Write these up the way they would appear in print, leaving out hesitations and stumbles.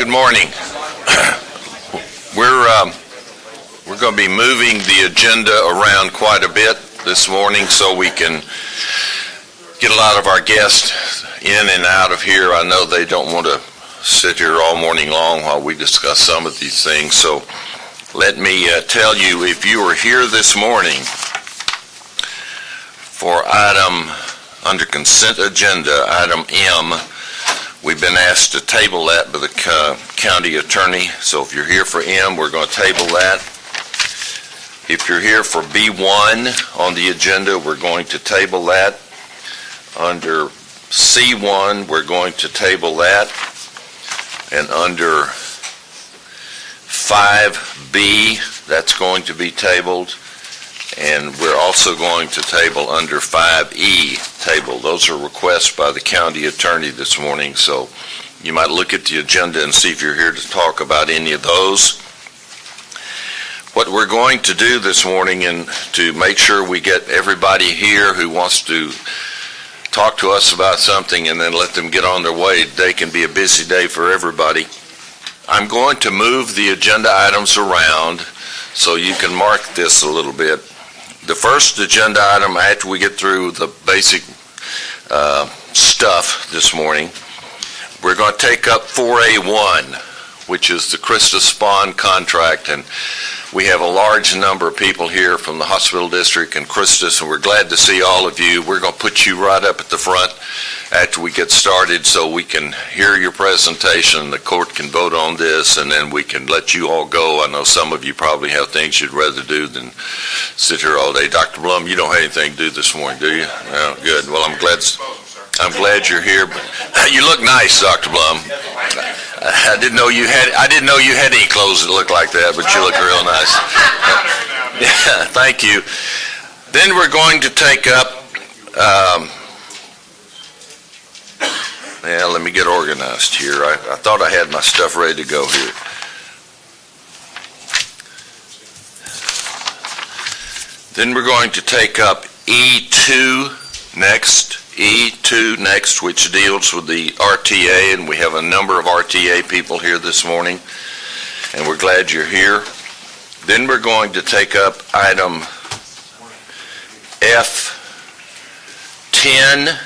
Good morning. We're going to be moving the agenda around quite a bit this morning so we can get a lot of our guests in and out of here. I know they don't want to sit here all morning long while we discuss some of these things. So let me tell you, if you are here this morning for item under consent agenda, item M, we've been asked to table that by the county attorney. So if you're here for M, we're going to table that. If you're here for B1 on the agenda, we're going to table that. Under C1, we're going to table that. And under 5B, that's going to be tabled. And we're also going to table under 5E table. Those are requests by the county attorney this morning, so you might look at the agenda and see if you're here to talk about any of those. What we're going to do this morning, and to make sure we get everybody here who wants to talk to us about something and then let them get on their way, today can be a busy day for everybody. I'm going to move the agenda items around so you can mark this a little bit. The first agenda item, after we get through the basic stuff this morning, we're going to take up 4A1, which is the Christus Spawn contract, and we have a large number of people here from the hospital district and Christus, and we're glad to see all of you. We're going to put you right up at the front after we get started so we can hear your presentation, the court can vote on this, and then we can let you all go. I know some of you probably have things you'd rather do than sit here all day. Dr. Blum, you don't have anything to do this morning, do you? No, good. Well, I'm glad you're here. But you look nice, Dr. Blum. I didn't know you had any clothes that look like that, but you look real nice. Yeah, thank you. Then we're going to take up. Let me get organized here. I thought I had my stuff ready to go here. Then we're going to take up E2 next. E2 next, which deals with the RTA, and we have a number of RTA people here this morning, and we're glad you're here. Then we're going to take up item F10,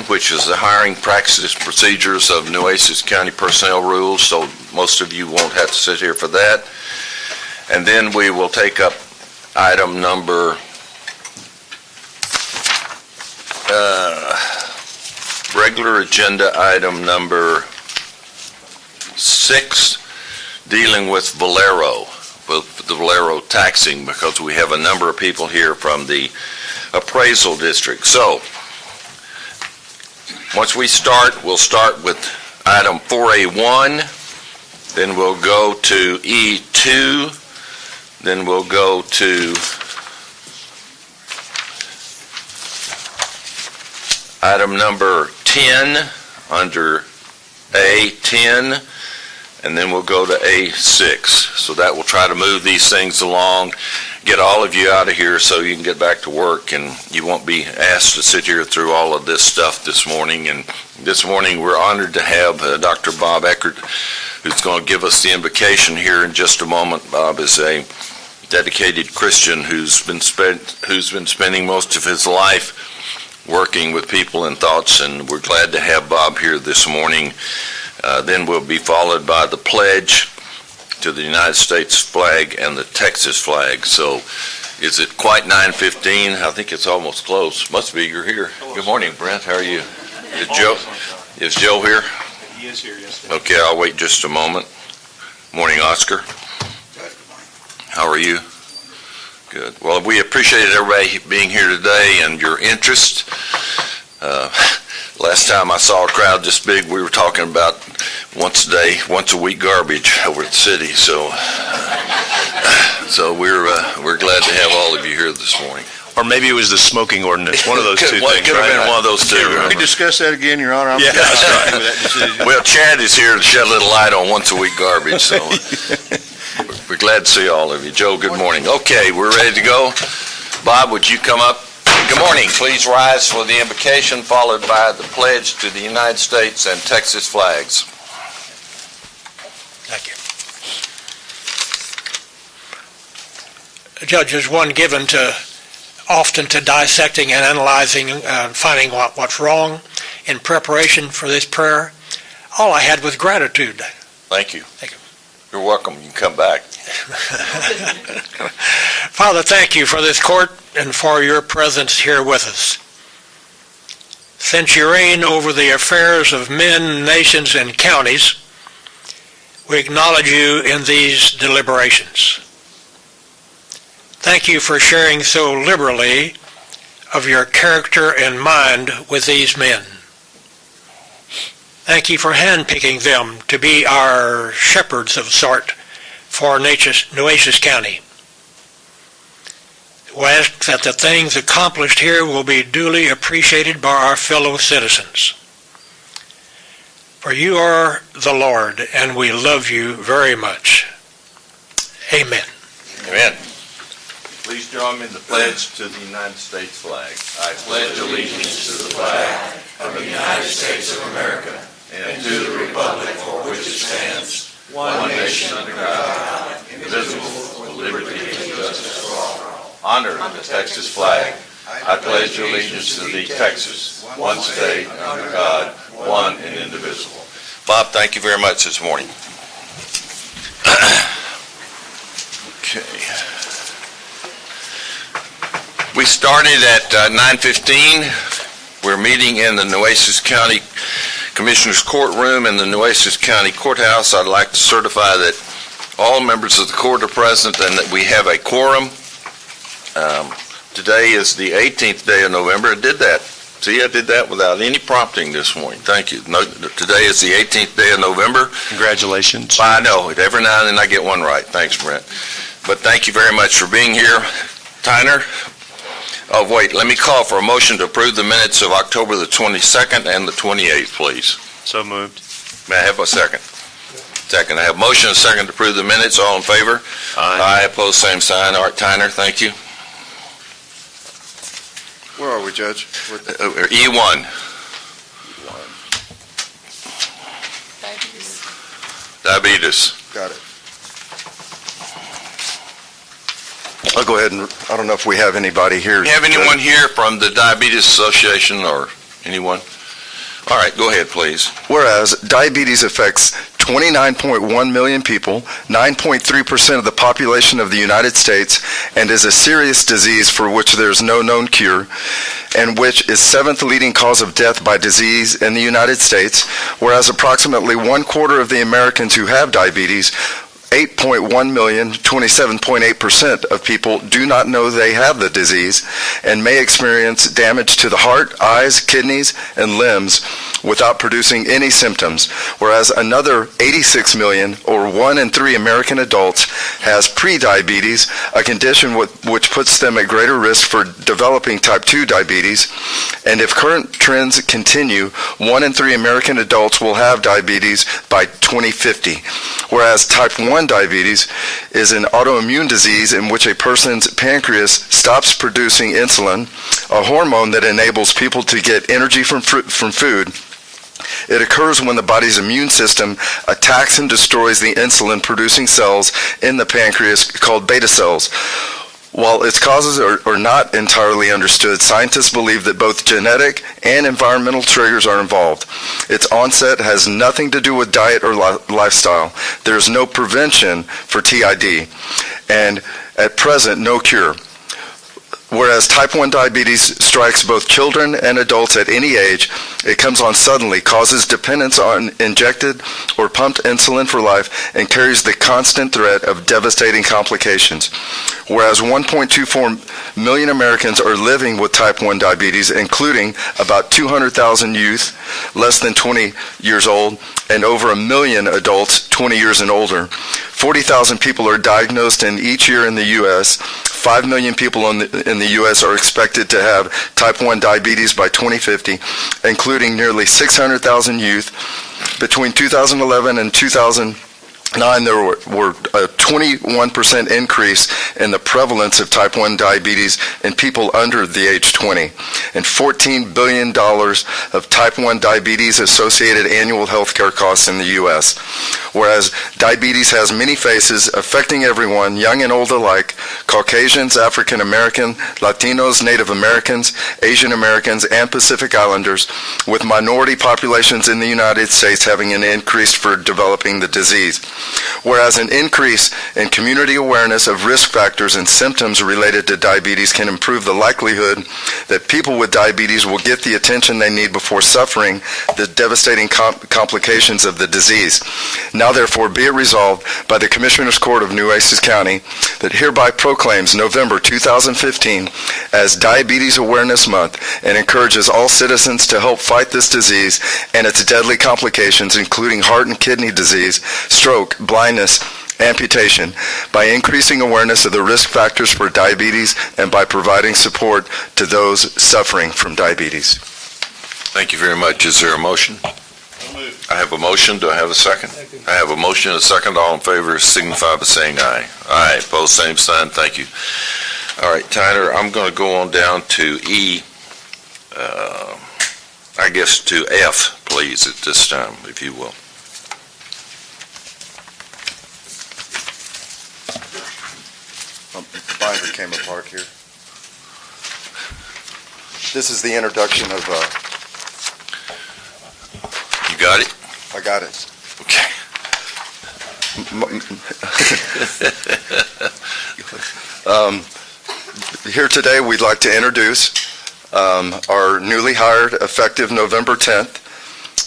which is the hiring practices procedures of Nueces County personnel rules, so most of you won't have to sit here for that. And then we will take up item number regular agenda item number 6, dealing with Valero, with the Valero taxing, because we have a number of people here from the appraisal district. So, once we start, we'll start with item 4A1, then we'll go to E2, then we'll go to item number 10 under A10, and then we'll go to A6. So that will try to move these things along, get all of you out of here so you can get back to work, and you won't be asked to sit here through all of this stuff this morning. And this morning we're honored to have Dr. Bob Eckert, who's going to give us the invocation here in just a moment. Bob is a dedicated Christian who's been spending most of his life working with people and thoughts, and we're glad to have Bob here this morning. Then we'll be followed by the pledge to the United States flag and the Texas flag. So is it quite 9:15? I think it's almost close. Must be, you're here. Good morning, Brent. How are you? Is Joe here? He is here, yes, sir. Okay, I'll wait just a moment. Morning, Oscar. How are you? Good. Well, we appreciate everybody being here today and your interest. Last time I saw a crowd this big, we were talking about once a week garbage over at the city. So we're glad to have all of you here this morning. Or maybe it was the smoking ordinance, one of those two things. It could have been one of those two. Can we discuss that again, Your Honor? Yeah, that's right. Well, Chad is here to shed a little light on once a week garbage, so we're glad to see all of you. Joe, good morning. Okay, we're ready to go. Bob, would you come up? Good morning. Please rise for the invocation, followed by the pledge to the United States and Texas flags. Thank you. Judge, there's one given often to dissecting and analyzing, finding what's wrong in preparation for this prayer. All I had was gratitude. Thank you. Thank you. You're welcome. You can come back. Father, thank you for this court and for your presence here with us. Since you reign over the affairs of men, nations, and counties, we acknowledge you in these deliberations. Thank you for sharing so liberally of your character and mind with these men. Thank you for handpicking them to be our shepherds of sort for Nueces County. We ask that the things accomplished here will be duly appreciated by our fellow citizens. For you are the Lord, and we love you very much. Amen. Amen. Please join me in the pledge to the United States flag. I pledge allegiance to the flag of the United States of America and to the republic for which it stands, one nation under God, indivisible, with liberty and justice for all. Honor the Texas flag. I pledge allegiance to the Texas, one state under God, one and indivisible. Bob, thank you very much this morning. Okay. We started at 9:15. We're meeting in the Nueces County Commissioner's Courtroom in the Nueces County Courthouse. I'd like to certify that all members of the court are present and that we have a quorum. Today is the 18th day of November. I did that. See, I did that without any prompting this morning. Thank you. No, today is the 18th day of November. Congratulations. I know. Every now and then I get one right. Thanks, Brent. But thank you very much for being here. Tyner? Oh, wait. Let me call for a motion to approve the minutes of October the 22nd and the 28th, please. So moved. May I have a second? Second. I have motion and second to approve the minutes. All in favor? Aye. Opposed, same sign. Art Tyner, thank you. Where are we, Judge? E1. Diabetes. Got it. I'll go ahead and, I don't know if we have anybody here. Do you have anyone here from the Diabetes Association or anyone? All right, go ahead, please. Whereas diabetes affects 29.1 million people, 9.3% of the population of the United States, and is a serious disease for which there is no known cure, and which is seventh leading cause of death by disease in the United States, whereas approximately 1/4 of the Americans who have diabetes, 8.1 million, 27.8% of people do not know they have the disease and may experience damage to the heart, eyes, kidneys, and limbs without producing any symptoms, whereas another 86 million, or 1 in 3 American adults, has prediabetes, a condition which puts them at greater risk for developing type 2 diabetes. And if current trends continue, 1 in 3 American adults will have diabetes by 2050, whereas type 1 diabetes is an autoimmune disease in which a person's pancreas stops producing insulin, a hormone that enables people to get energy from food. It occurs when the body's immune system attacks and destroys the insulin-producing cells in the pancreas called beta cells. While its causes are not entirely understood, scientists believe that both genetic and environmental triggers are involved. Its onset has nothing to do with diet or lifestyle. There is no prevention for TID, and at present, no cure. Whereas type 1 diabetes strikes both children and adults at any age, it comes on suddenly, causes dependence on injected or pumped insulin for life, and carries the constant threat of devastating complications. Whereas 1.24 million Americans are living with type 1 diabetes, including about 200,000 youth less than 20 years old, and over 1 million adults 20 years and older. 40,000 people are diagnosed in each year in the U.S. 5 million people in the U.S. are expected to have type 1 diabetes by 2050, including nearly 600,000 youth between 2011 and 2009, there were a 21% increase in the prevalence of type 1 diabetes in people under the age 20, and $14 billion of type 1 diabetes-associated annual health care costs in the U.S. Whereas diabetes has many faces affecting everyone, young and old alike, Caucasians, African American, Latinos, Native Americans, Asian Americans, and Pacific Islanders, with minority populations in the United States having an increase for developing the disease. Whereas an increase in community awareness of risk factors and symptoms related to diabetes can improve the likelihood that people with diabetes will get the attention they need before suffering the devastating complications of the disease. Now therefore be it resolved by the Commissioners Court of Nueces County that hereby proclaims November 2015 as Diabetes Awareness Month and encourages all citizens to help fight this disease and its deadly complications, including heart and kidney disease, stroke, blindness, amputation, by increasing awareness of the risk factors for diabetes and by providing support to those suffering from diabetes. Thank you very much. Is there a motion? I have a motion. Do I have a second? I have a motion and a second. All in favor signify by saying aye. Aye. Opposed, same sign. Thank you. All right, Tyler, I'm going to go on down to I guess to F, please, at this time, if you will. The binder came apart here. This is the introduction of, You got it? I got it. Okay. Here today, we'd like to introduce our newly hired, effective November 10th,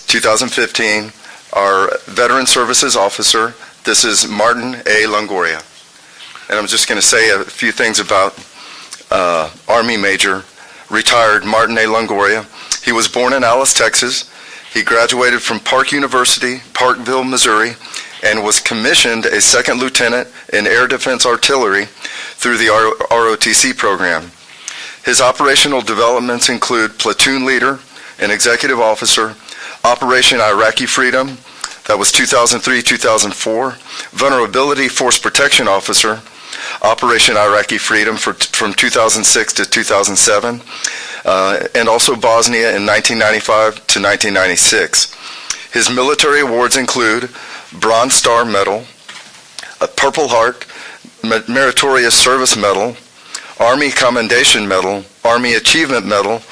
2015, our Veteran Services Officer. This is Martin A. Longoria. And I'm just going to say a few things about Army Major, retired Martin A. Longoria. He was born in Alice, Texas. He graduated from Park University, Parkville, Missouri, and was commissioned a second lieutenant in Air Defense Artillery through the ROTC program. His operational developments include platoon leader and executive officer, Operation Iraqi Freedom, that was 2003-2004, Vulnerability Force Protection Officer, Operation Iraqi Freedom from 2006 to 2007, and also Bosnia in 1995 to 1996. His military awards include Bronze Star Medal, a Purple Heart, Meritorious Service Medal, Army Commendation Medal, Army Achievement Medal,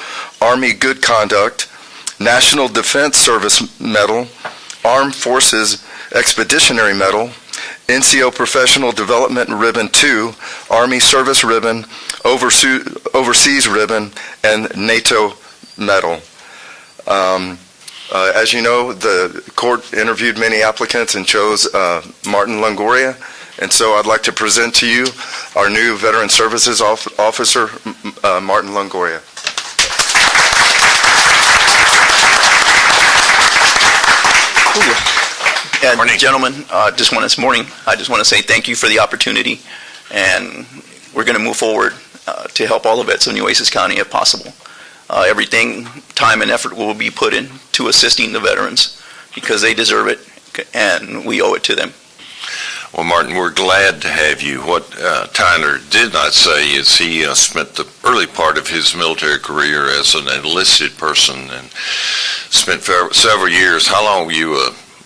Army Good Conduct, National Defense Service Medal, Armed Forces Expeditionary Medal, NCO Professional Development Ribbon 2, Army Service Ribbon, Overseas Ribbon, and NATO Medal. As you know, the court interviewed many applicants and chose Martin Longoria, and so I'd like to present to you our new Veteran Services Officer, Martin Longoria. And gentlemen, I just want to say thank you for the opportunity, and we're going to move forward to help all the vets of Nueces County if possible. Everything, time and effort will be put into assisting the veterans because they deserve it, and we owe it to them. Well, Martin, we're glad to have you. What Tyler did not say is he spent the early part of his military career as an enlisted person and spent several years. How long were you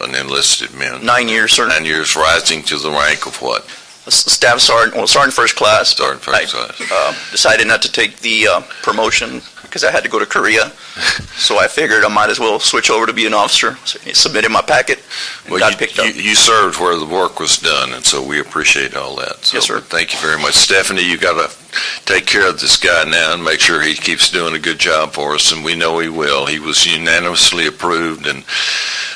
an enlisted man? 9 years, sir. 9 years, rising to the rank of what? Staff sergeant, well, sergeant first class. Sergeant first class. Decided not to take the promotion because I had to go to Korea, so I figured I might as well switch over to be an officer. So I submitted my packet and got picked up. You served where the work was done, and so we appreciate all that. So, yes, sir. Thank you very much. Stephanie, you got to take care of this guy now and make sure he keeps doing a good job for us, and we know he will. He was unanimously approved, and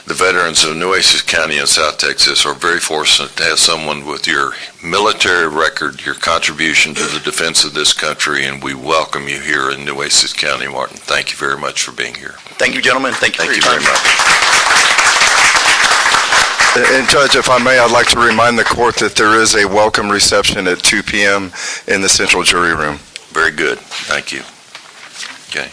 the veterans of Nueces County and South Texas are very fortunate to have someone with your military record, your contribution to the defense of this country, and we welcome you here in Nueces County, Martin. Thank you very much for being here. Thank you, gentlemen. Thank you for your time. Very much. And Judge, if I may, I'd like to remind the court that there is a welcome reception at 2 p.m. in the Central Jury Room. Very good. Thank you. Okay.